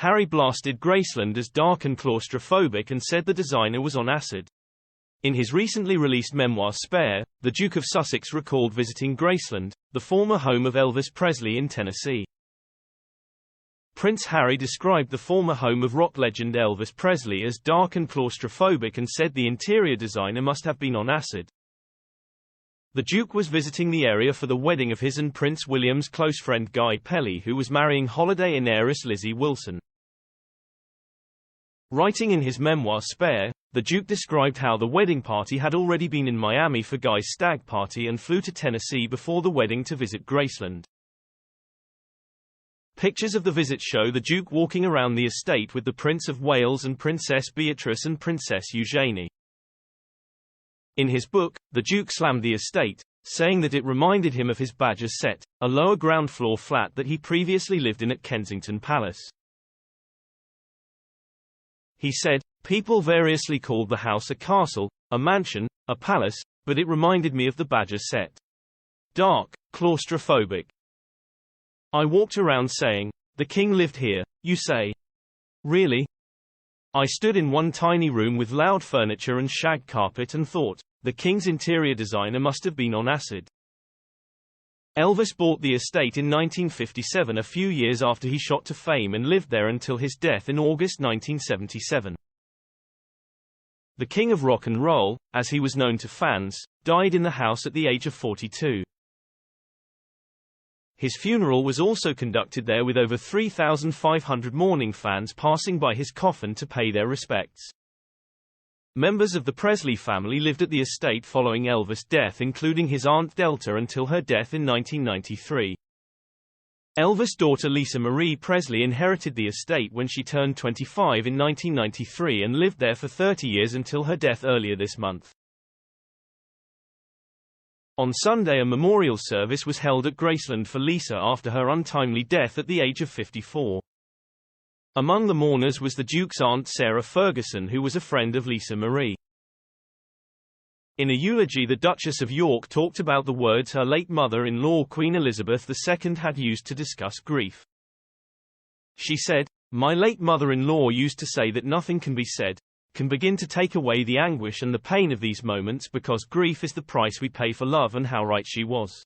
Harry blasted Graceland as dark and claustrophobic and said the designer was on acid. In his recently released memoir Spare, the Duke of Sussex recalled visiting Graceland, the former home of Elvis Presley in Tennessee. Prince Harry described the former home of rock legend Elvis Presley as dark and claustrophobic and said the interior designer must have been on acid. The Duke was visiting the area for the wedding of his and Prince William's close friend Guy Pelly, who was marrying Holiday Inn heiress Lizzie Wilson. Writing in his memoir Spare, the Duke described how the wedding party had already been in Miami for Guy's stag party and flew to Tennessee before the wedding to visit Graceland. Pictures of the visit show the Duke walking around the estate with the Prince of Wales and Princess Beatrice and Princess Eugenie. In his book, the Duke slammed the estate, saying that it reminded him of his Badger's set, a lower ground floor flat that he previously lived in at Kensington Palace. He said, "People variously called the house a castle, a mansion, a palace, but it reminded me of the Badger's set. Dark, claustrophobic. I walked around saying, 'The king lived here,' you say. Really? I stood in one tiny room with loud furniture and shag carpet and thought, the king's interior designer must have been on acid." Elvis bought the estate in 1957, a few years after he shot to fame, and lived there until his death in August 1977. The King of Rock and Roll, as he was known to fans, died in the house at the age of 42. His funeral was also conducted there, with over 3,500 mourning fans passing by his coffin to pay their respects. Members of the Presley family lived at the estate following Elvis' death, including his aunt Delta until her death in 1993. Elvis' daughter Lisa Marie Presley inherited the estate when she turned 25 in 1993 and lived there for 30 years until her death earlier this month. On Sunday, a memorial service was held at Graceland for Lisa after her untimely death at the age of 54. Among the mourners was the Duke's aunt Sarah Ferguson, who was a friend of Lisa Marie. In a eulogy, the Duchess of York talked about the words her late mother-in-law Queen Elizabeth II had used to discuss grief. She said, "My late mother-in-law used to say that nothing can be said, can begin to take away the anguish and the pain of these moments, because grief is the price we pay for love," and how right she was.